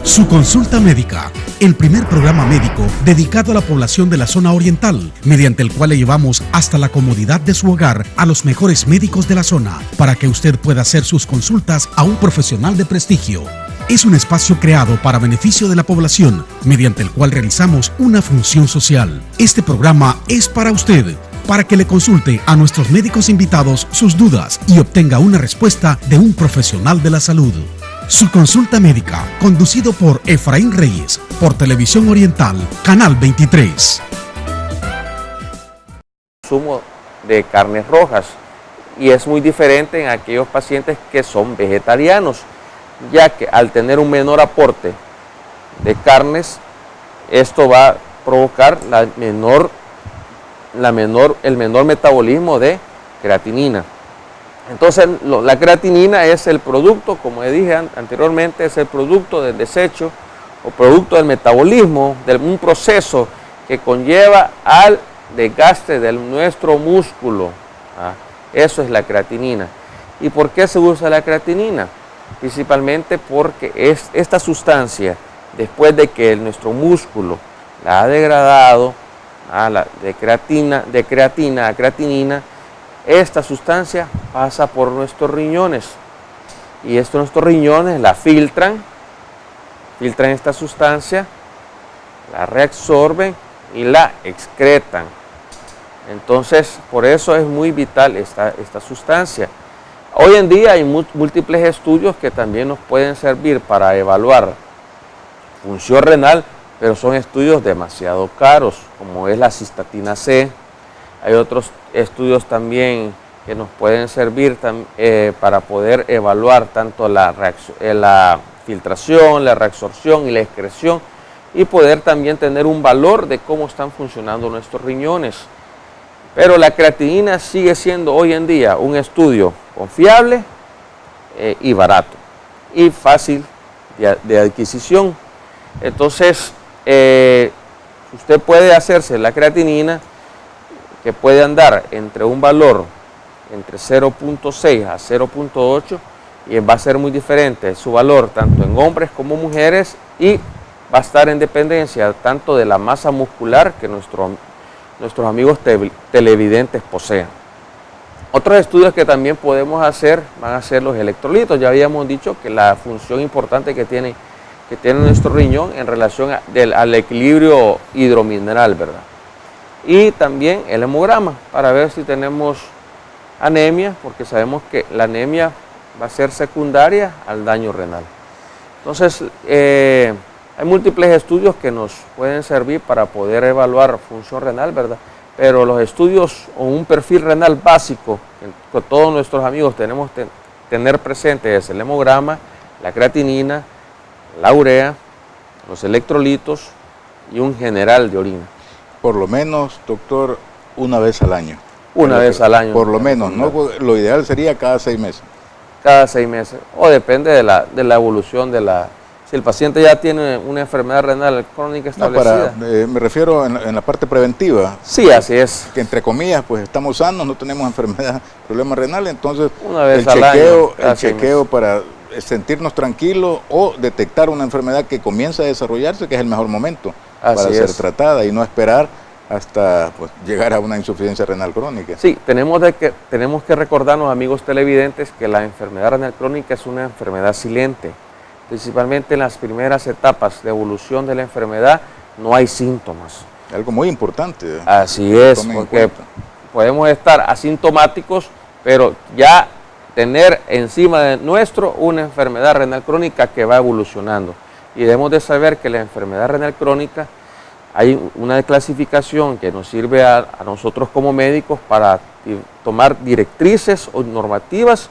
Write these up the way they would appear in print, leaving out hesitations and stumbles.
Su consulta médica, el primer programa médico dedicado a la población de la zona oriental, mediante el cual le llevamos hasta la comodidad de su hogar a los mejores médicos de la zona, para que usted pueda hacer sus consultas a un profesional de prestigio. Es un espacio creado para beneficio de la población, mediante el cual realizamos una función social. Este programa es para usted, para que le consulte a nuestros médicos invitados sus dudas y obtenga una respuesta de un profesional de la salud. Su consulta médica, conducido por Efraín Reyes, por Televisión Oriental, Canal 23. Consumo de carnes rojas, y es muy diferente en aquellos pacientes que son vegetarianos, ya que al tener un menor aporte de carnes, esto va a provocar el menor metabolismo de creatinina. Entonces, la creatinina es el producto, como dije anteriormente, es el producto del desecho o producto del metabolismo, de un proceso que conlleva al desgaste de nuestro músculo. Eso es la creatinina. ¿Y por qué se usa la creatinina? Principalmente porque esta sustancia, después de que nuestro músculo la ha degradado de creatina a creatinina, esta sustancia pasa por nuestros riñones, y nuestros riñones la filtran esta sustancia, la reabsorben y la excretan. Entonces, por eso es muy vital esta sustancia. Hoy en día hay múltiples estudios que también nos pueden servir para evaluar función renal, pero son estudios demasiado caros, como es la cistatina C. Hay otros estudios también que nos pueden servir para poder evaluar tanto la filtración, la reabsorción y la excreción, y poder también tener un valor de cómo están funcionando nuestros riñones. Pero la creatinina sigue siendo hoy en día un estudio confiable y barato y fácil de adquisición. Entonces, usted puede hacerse la creatinina, que puede andar entre un valor entre 0.6 a 0.8, y va a ser muy diferente su valor tanto en hombres como mujeres, y va a estar en dependencia tanto de la masa muscular que nuestros amigos televidentes poseen. Otros estudios que también podemos hacer van a ser los electrolitos. Ya habíamos dicho que la función importante que tiene nuestro riñón en relación al equilibrio hidromineral, ¿verdad? Y también el hemograma, para ver si tenemos anemia, porque sabemos que la anemia va a ser secundaria al daño renal. Entonces, hay múltiples estudios que nos pueden servir para poder evaluar función renal, ¿verdad? Pero los estudios o un perfil renal básico que todos nuestros amigos tenemos que tener presente es el hemograma, la creatinina, la urea, los electrolitos y un general de orina. Por lo menos, doctor, una vez al año. Una vez al año. Por lo menos, ¿no? Lo ideal sería cada 6 meses. Cada 6 meses. O depende de la evolución de la... Si el paciente ya tiene una enfermedad renal crónica establecida. Me refiero en la parte preventiva. Sí, así es. Que entre comillas, pues estamos sanos, no tenemos enfermedad, problema renal, entonces una vez el chequeo para sentirnos tranquilos o detectar una enfermedad que comienza a desarrollarse, que es el mejor momento para ser tratada, y no esperar hasta llegar a una insuficiencia renal crónica. Sí, tenemos que recordarnos, amigos televidentes, que la enfermedad renal crónica es una enfermedad silente. Principalmente en las primeras etapas de evolución de la enfermedad no hay síntomas. Algo muy importante. Así es, porque podemos estar asintomáticos, pero ya tener encima de nuestro una enfermedad renal crónica que va evolucionando. Y debemos de saber que la enfermedad renal crónica, hay una clasificación que nos sirve a nosotros como médicos para tomar directrices o normativas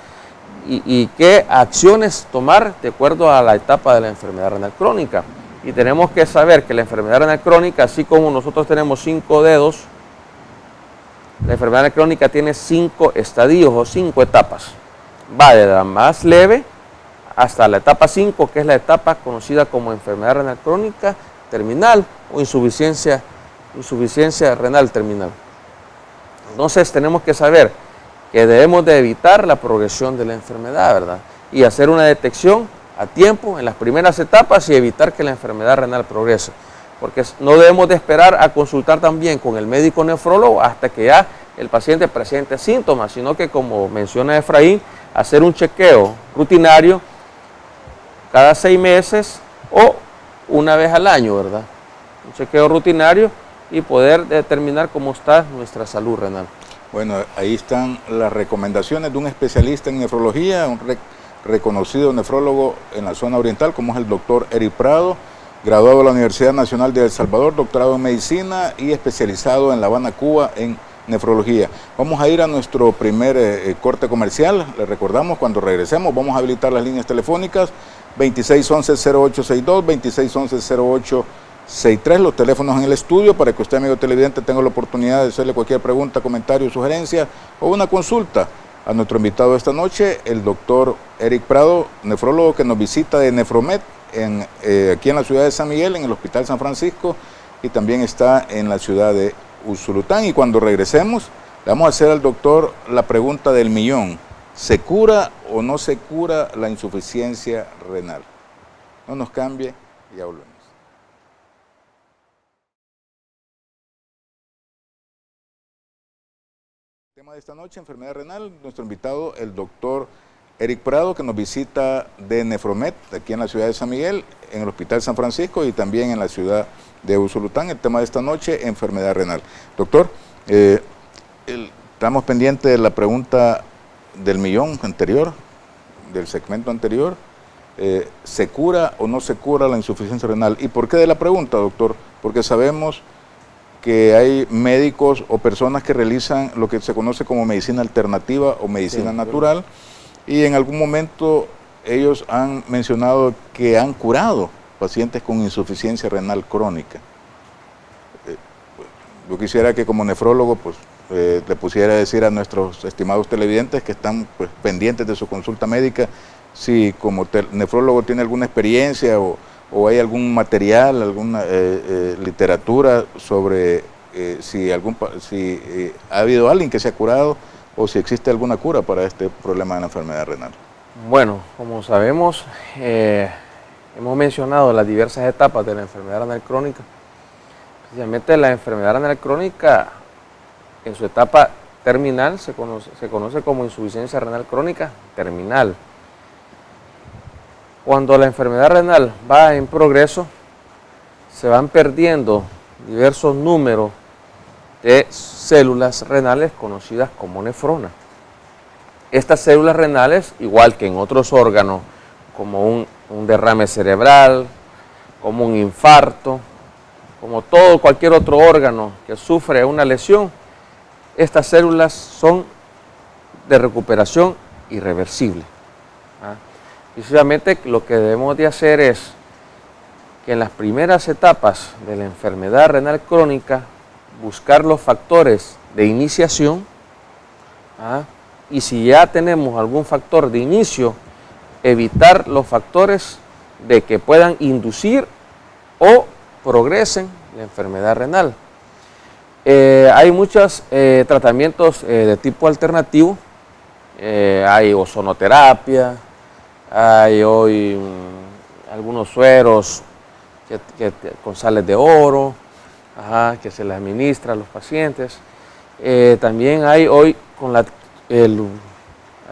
y qué acciones tomar de acuerdo a la etapa de la enfermedad renal crónica. Y tenemos que saber que la enfermedad renal crónica, así como nosotros tenemos 5 dedos, la enfermedad renal crónica tiene 5 estadios o 5 etapas. Va de la más leve hasta la etapa 5, que es la etapa conocida como enfermedad renal crónica terminal o insuficiencia renal terminal. Entonces tenemos que saber que debemos de evitar la progresión de la enfermedad, ¿verdad? Y hacer una detección a tiempo en las primeras etapas y evitar que la enfermedad renal progrese. Porque no debemos de esperar a consultar también con el médico nefrólogo hasta que ya el paciente presente síntomas, sino que, como menciona Efraín, hacer un chequeo rutinario cada 6 meses o una vez al año, ¿verdad? Un chequeo rutinario y poder determinar cómo está nuestra salud renal. Bueno, ahí están las recomendaciones de un especialista en nefrología, un reconocido nefrólogo en la zona oriental, como es el doctor Eric Prado, graduado de la Universidad Nacional de El Salvador, doctorado en medicina y especializado en La Habana, Cuba, en nefrología. Vamos a ir a nuestro primer corte comercial. Les recordamos, cuando regresemos vamos a habilitar las líneas telefónicas 2611-0862, 2611-0863, los teléfonos en el estudio para que usted, amigo televidente, tenga la oportunidad de hacerle cualquier pregunta, comentario, sugerencia o una consulta a nuestro invitado de esta noche, el doctor Eric Prado, nefrólogo que nos visita de Nefromed, aquí en la ciudad de San Miguel, en el Hospital San Francisco, y también está en la ciudad de Usulután. Y cuando regresemos, le vamos a hacer al doctor la pregunta del millón: ¿se cura o no se cura la insuficiencia renal? No nos cambie, ya volvemos. Tema de esta noche, enfermedad renal. Nuestro invitado, el doctor Eric Prado, que nos visita de Nefromed, aquí en la ciudad de San Miguel, en el Hospital San Francisco y también en la ciudad de Usulután. El tema de esta noche, enfermedad renal. Doctor, estamos pendientes de la pregunta del millón anterior, del segmento anterior. ¿Se cura o no se cura la insuficiencia renal? ¿Y por qué de la pregunta, doctor? Porque sabemos que hay médicos o personas que realizan lo que se conoce como medicina alternativa o medicina natural, y en algún momento ellos han mencionado que han curado pacientes con insuficiencia renal crónica. Yo quisiera que como nefrólogo pues, le pusiera a decir a nuestros estimados televidentes que están pues, pendientes de su consulta médica, si como nefrólogo tiene alguna experiencia o hay algún material, alguna literatura sobre si ha habido alguien que se ha curado o si existe alguna cura para este problema de la enfermedad renal. Bueno, como sabemos, hemos mencionado las diversas etapas de la enfermedad renal crónica. Precisamente la enfermedad renal crónica, en su etapa terminal, se conoce como insuficiencia renal crónica terminal. Cuando la enfermedad renal va en progreso, se van perdiendo diversos números de células renales conocidas como nefronas. Estas células renales, igual que en otros órganos, como un derrame cerebral, como un infarto, como cualquier otro órgano que sufre una lesión, estas células son de recuperación irreversible. Precisamente lo que debemos de hacer es que en las primeras etapas de la enfermedad renal crónica buscar los factores de iniciación, y si ya tenemos algún factor de inicio, evitar los factores de que puedan inducir o progresen la enfermedad renal. Hay muchos tratamientos de tipo alternativo, hay ozonoterapia, hay hoy algunos sueros con sales de oro, que se les administra a los pacientes. También hay hoy con el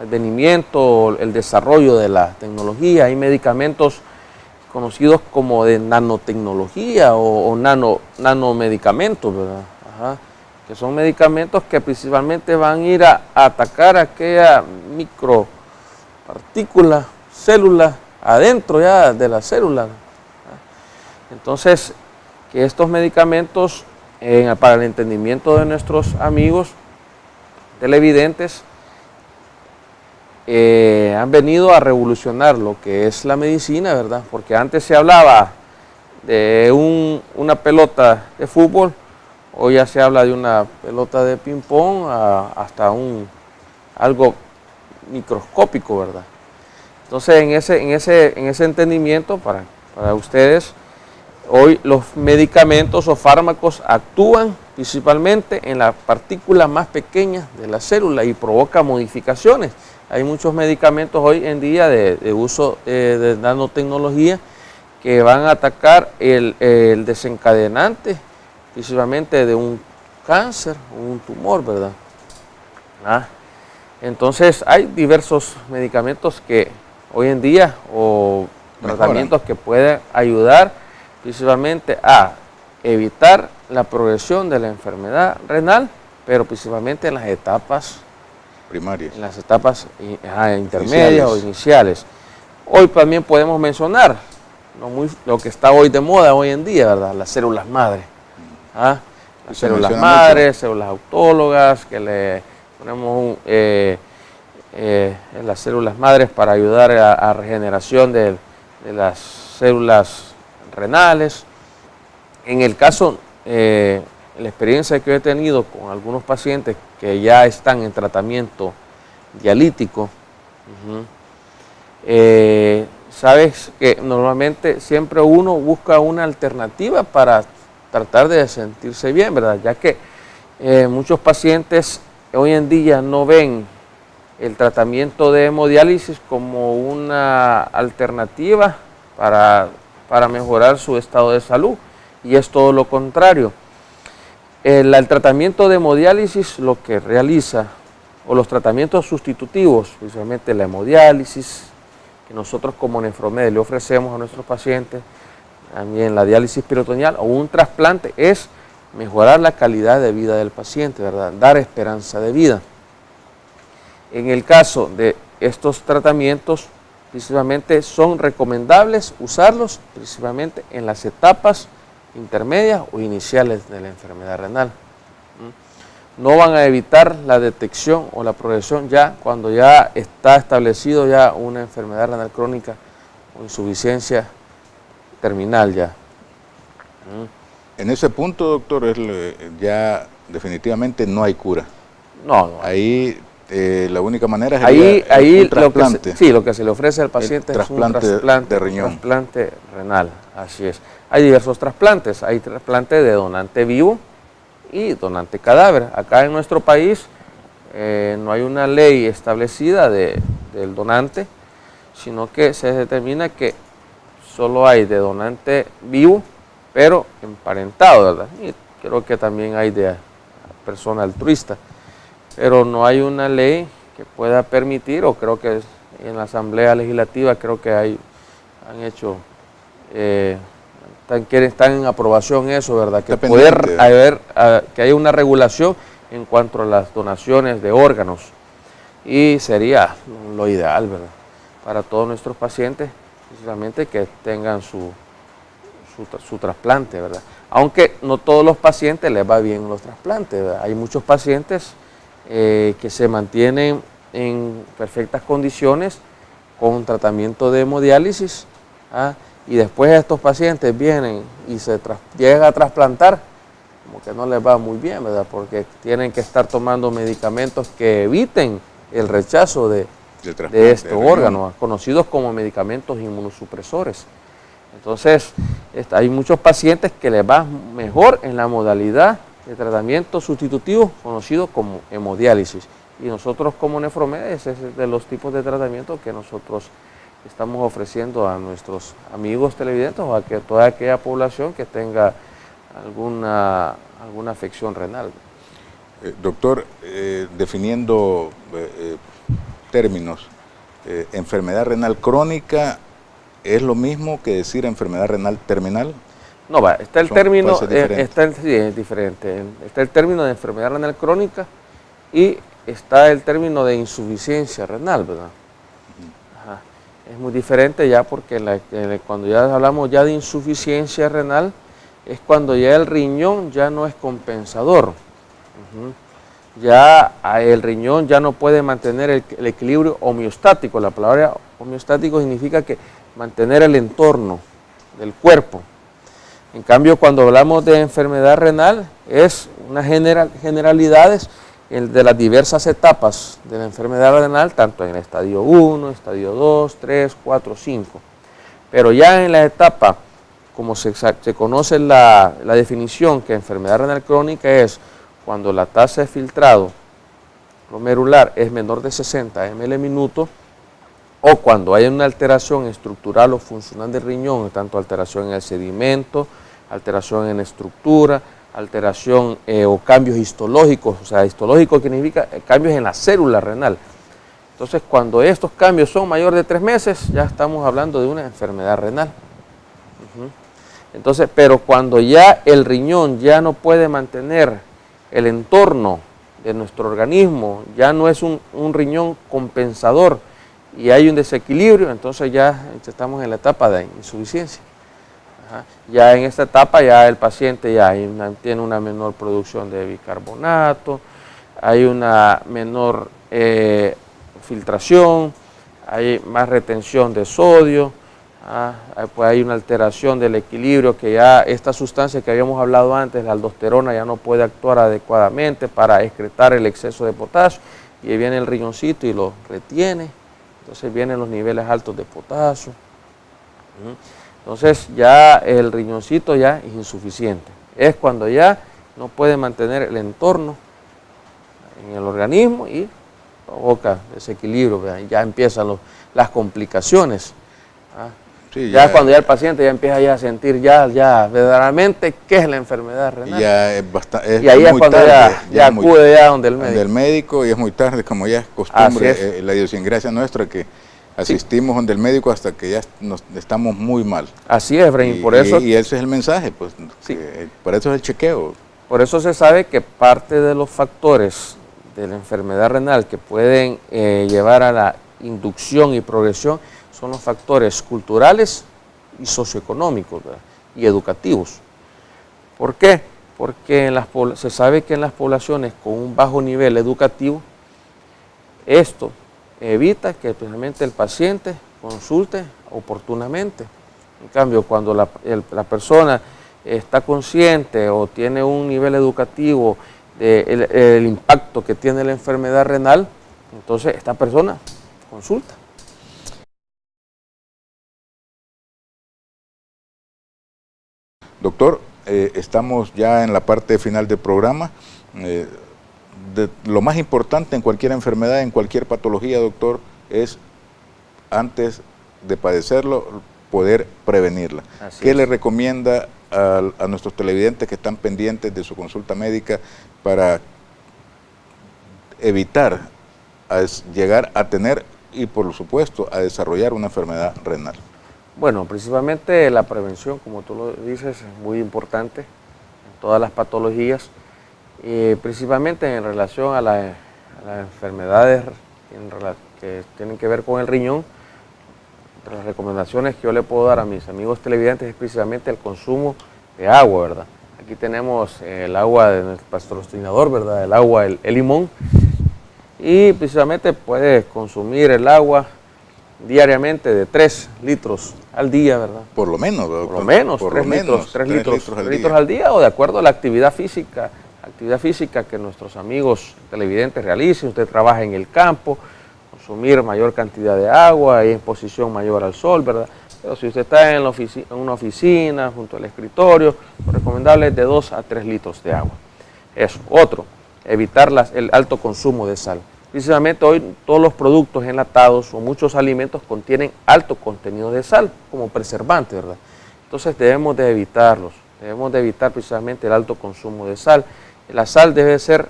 advenimiento, el desarrollo de la tecnología, hay medicamentos conocidos como de nanotecnología o nanomedicamentos, ¿verdad? Que son medicamentos que principalmente van a ir a atacar aquella micropartícula, célula, adentro ya de la célula. Entonces, que estos medicamentos, para el entendimiento de nuestros amigos televidentes, han venido a revolucionar lo que es la medicina, ¿verdad? Porque antes se hablaba de una pelota de fútbol, hoy ya se habla de una pelota de ping-pong hasta algo microscópico, ¿verdad? Entonces, en ese entendimiento, para ustedes, hoy los medicamentos o fármacos actúan principalmente en la partícula más pequeña de la célula y provoca modificaciones Hay muchos medicamentos hoy en día de uso de nanotecnología que van a atacar el desencadenante, principalmente de un cáncer o un tumor, ¿verdad? Entonces hay diversos medicamentos que hoy en día, o tratamientos que pueden ayudar principalmente a evitar la progresión de la enfermedad renal, pero principalmente en las etapas primarias, en las etapas intermedias o iniciales. Hoy también podemos mencionar lo que está hoy de moda hoy en día, ¿verdad? Las células madre. Las células madres, células autólogas, que le ponemos las células madres para ayudar a regeneración de las células renales. En el caso, la experiencia que he tenido con algunos pacientes que ya están en tratamiento dialítico, sabes que normalmente siempre uno busca una alternativa para tratar de sentirse bien, ¿verdad? Ya que muchos pacientes hoy en día no ven el tratamiento de hemodiálisis como una alternativa para mejorar su estado de salud, y es todo lo contrario. El tratamiento de hemodiálisis lo que realiza, o los tratamientos sustitutivos, principalmente la hemodiálisis, que nosotros como Nefromed le ofrecemos a nuestros pacientes, también la diálisis peritoneal o un trasplante, es mejorar la calidad de vida del paciente, ¿verdad? Dar esperanza de vida. En el caso de estos tratamientos, principalmente son recomendables usarlos principalmente en las etapas intermedias o iniciales de la enfermedad renal. No van a evitar la detección o la progresión ya cuando ya está establecido ya una enfermedad renal crónica o insuficiencia terminal ya. En ese punto, doctor, ya definitivamente no hay cura. No. Ahí la única manera es un trasplante. Lo que se le ofrece al paciente es un trasplante de riñón. Trasplante renal, así es. Hay diversos trasplantes, hay trasplante de donante vivo y donante cadáver. Acá en nuestro país no hay una ley establecida del donante, sino que se determina que solo hay de donante vivo, pero emparentado, ¿verdad? Y creo que también hay de persona altruista, pero no hay una ley que pueda permitir, o creo que en la Asamblea Legislativa creo que han hecho, están en aprobación eso, ¿verdad? Que poder haber, que haya una regulación en cuanto a las donaciones de órganos, y sería lo ideal, ¿verdad? Para todos nuestros pacientes, precisamente que tengan su trasplante, ¿verdad? Aunque no todos los pacientes les va bien los trasplantes, ¿verdad? Hay muchos pacientes que se mantienen en perfectas condiciones con tratamiento de hemodiálisis, y después estos pacientes vienen y se llegan a trasplantar, como que no les va muy bien, ¿verdad? Porque tienen que estar tomando medicamentos que eviten el rechazo de estos órganos, conocidos como medicamentos inmunosupresores. Entonces, hay muchos pacientes que les va mejor en la modalidad de tratamiento sustitutivo conocido como hemodiálisis. Y nosotros como Nefromed, ese es de los tipos de tratamiento que nosotros estamos ofreciendo a nuestros amigos televidentes o a toda aquella población que tenga alguna afección renal. Doctor, definiendo términos, enfermedad renal crónica, ¿es lo mismo que decir enfermedad renal terminal? No, está el término, es diferente. Está el término de enfermedad renal crónica y está el término de insuficiencia renal, ¿verdad? Es muy diferente ya porque cuando ya hablamos ya de insuficiencia renal es cuando ya el riñón ya no es compensador. Ya el riñón ya no puede mantener el equilibrio homeostático. La palabra homeostático significa que mantener el entorno del cuerpo. En cambio, cuando hablamos de enfermedad renal, es unas generalidades de las diversas etapas de la enfermedad renal, tanto en el estadio 1, estadio 2, 3, 4, 5. Pero ya en la etapa, como se conoce la definición que enfermedad renal crónica es cuando la tasa de filtrado glomerular es menor de 60 ml minuto, o cuando hay una alteración estructural o funcional del riñón, tanto alteración en el sedimento, alteración en la estructura, alteración o cambios histológicos, o sea, histológico significa cambios en la célula renal. Entonces, cuando estos cambios son mayores de 3 meses, ya estamos hablando de una enfermedad renal. Entonces, pero cuando ya el riñón ya no puede mantener el entorno de nuestro organismo, ya no es un riñón compensador y hay un desequilibrio, entonces ya estamos en la etapa de insuficiencia. Ya en esta etapa ya el paciente ya tiene una menor producción de bicarbonato, hay una menor filtración, hay más retención de sodio, pues hay una alteración del equilibrio, que ya esta sustancia que habíamos hablado antes, la aldosterona, ya no puede actuar adecuadamente para excretar el exceso de potasio, y ahí viene el riñoncito y lo retiene, entonces vienen los niveles altos de potasio. Entonces ya el riñoncito ya es insuficiente, es cuando ya no puede mantener el entorno en el organismo y provoca desequilibrio, ya empiezan las complicaciones. Sí, ya cuando ya el paciente ya empieza ya a sentir ya verdaderamente qué es la enfermedad renal. Y ahí es cuando ya acude ya donde el médico. Donde el médico, y es muy tarde, como ya es costumbre, la idiosincrasia nuestra, que asistimos donde el médico hasta que ya estamos muy mal. Así es, Efraín, por eso. Y ese es el mensaje, pues, sí. Por eso es el chequeo. Por eso se sabe que parte de los factores de la enfermedad renal que pueden llevar a la inducción y progresión son los factores culturales y socioeconómicos, ¿verdad? Y educativos. ¿Por qué? Porque se sabe que en las poblaciones con un bajo nivel educativo, esto evita que especialmente el paciente consulte oportunamente. En cambio, cuando la persona está consciente o tiene un nivel educativo del impacto que tiene la enfermedad renal, entonces esta persona consulta. Doctor, estamos ya en la parte final del programa. Lo más importante en cualquier enfermedad, en cualquier patología, doctor, es antes de padecerlo, poder prevenirla. ¿Qué le recomienda a nuestros televidentes que están pendientes de su consulta médica para evitar llegar a tener y, por supuesto, a desarrollar una enfermedad renal? Bueno, principalmente la prevención, como tú lo dices, es muy importante en todas las patologías, principalmente en relación a las enfermedades que tienen que ver con el riñón. Entre las recomendaciones que yo le puedo dar a mis amigos televidentes es precisamente el consumo de agua, ¿verdad? Aquí tenemos el agua de nuestro patrocinador, ¿verdad? El agua, el limón, y precisamente puede consumir el agua diariamente de 3 litros al día, ¿verdad? Por lo menos, ¿verdad? Por lo menos, 3 litros al día, o de acuerdo a la actividad física que nuestros amigos televidentes realicen. Usted trabaja en el campo, consumir mayor cantidad de agua, hay exposición mayor al sol, ¿verdad? Pero si usted está en una oficina, junto al escritorio, lo recomendable es de 2 a 3 litros de agua. Eso. Otro, evitar el alto consumo de sal. Precisamente hoy todos los productos enlatados o muchos alimentos contienen alto contenido de sal como preservante, ¿verdad? Entonces debemos de evitarlos, debemos de evitar precisamente el alto consumo de sal. La sal debe ser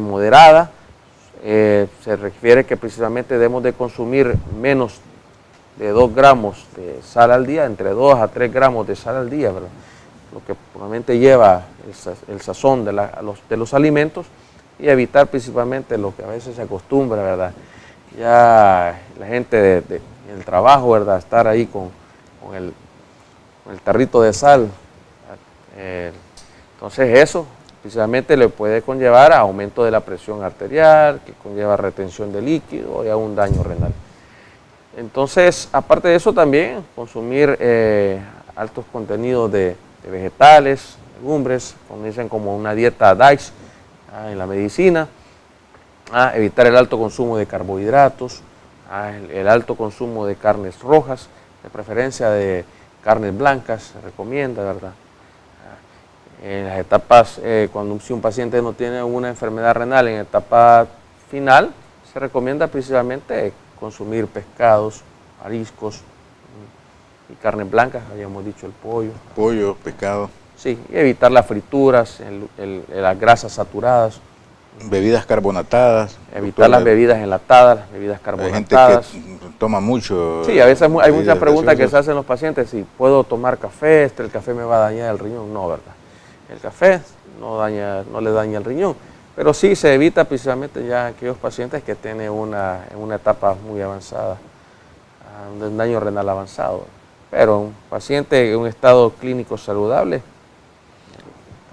moderada, se refiere que precisamente debemos de consumir menos de 2 gramos de sal al día, entre 2 a 3 gramos de sal al día, ¿verdad? Lo que probablemente lleva el sazón de los alimentos, y evitar principalmente lo que a veces se acostumbra, ¿verdad? Ya la gente en el trabajo, ¿verdad? Estar ahí con el tarrito de sal. Entonces eso precisamente le puede conllevar a aumento de la presión arterial, que conlleva retención de líquido y a un daño renal. Entonces, aparte de eso, también consumir altos contenidos de vegetales, legumbres, como dicen, como una dieta DICE en la medicina, evitar el alto consumo de carbohidratos, el alto consumo de carnes rojas, de preferencia de carnes blancas, se recomienda, ¿verdad? En las etapas, si un paciente no tiene una enfermedad renal, en etapa final se recomienda principalmente consumir pescados, mariscos y carnes blancas, habíamos dicho el pollo. Pollo, pescado. Sí, y evitar las frituras, las grasas saturadas. Bebidas carbonatadas. Evitar las bebidas enlatadas, las bebidas carbonatadas. Hay gente que toma mucho. Sí, a veces hay muchas preguntas que se hacen los pacientes, si puedo tomar café, el café me va a dañar el riñón. No, ¿verdad? El café no le daña el riñón, pero sí se evita principalmente ya aquellos pacientes que tienen una etapa muy avanzada, un daño renal avanzado. Pero un paciente en un estado clínico saludable.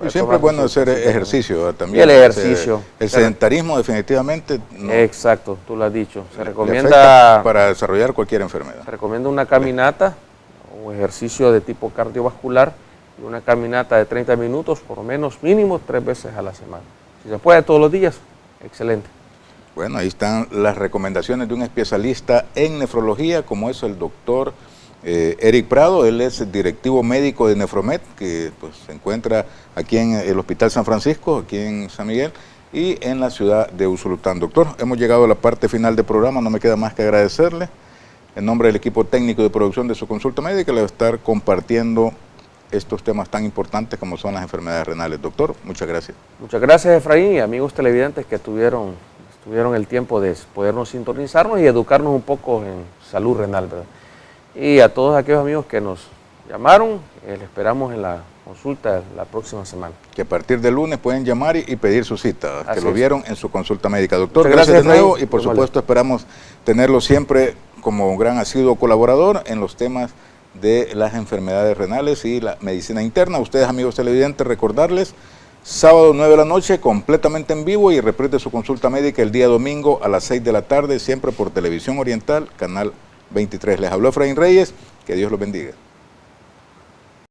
Y siempre es bueno hacer ejercicio también. Y el ejercicio. El sedentarismo definitivamente. No, exacto, tú lo has dicho. Se recomienda para desarrollar cualquier enfermedad. Se recomienda una caminata, un ejercicio de tipo cardiovascular, y una caminata de 30 minutos, por lo menos mínimo 3 veces a la semana. Si se puede todos los días, excelente. Bueno, ahí están las recomendaciones de un especialista en nefrología, como es el doctor Eric Prado. Él es directivo médico de Nefromed, que pues, se encuentra aquí en el Hospital San Francisco, aquí en San Miguel, y en la ciudad de Usulután. Doctor, hemos llegado a la parte final del programa, no me queda más que agradecerle. En nombre del equipo técnico de producción de su consulta médica, le voy a estar compartiendo estos temas tan importantes como son las enfermedades renales. Doctor, muchas gracias. Muchas gracias, Efraín, y amigos televidentes que tuvieron el tiempo de podernos sintonizarnos y educarnos un poco en salud renal, ¿verdad? Y a todos aquellos amigos que nos llamaron, les esperamos en la consulta la próxima semana. Que a partir del lunes pueden llamar y pedir su cita, Así que lo es. vieron en su consulta médica. Doctor, Muchas gracias de nuevo Efraín. y por supuesto esperamos tenerlo siempre como un gran asiduo colaborador en los temas de las enfermedades renales y la medicina interna. Ustedes, amigos televidentes, recordarles, sábado 9 de la noche, completamente en vivo, y repite su consulta médica el día domingo a las 6 de la tarde, siempre por Televisión Oriental, canal 23. Les habló Efraín Reyes, que Dios los bendiga.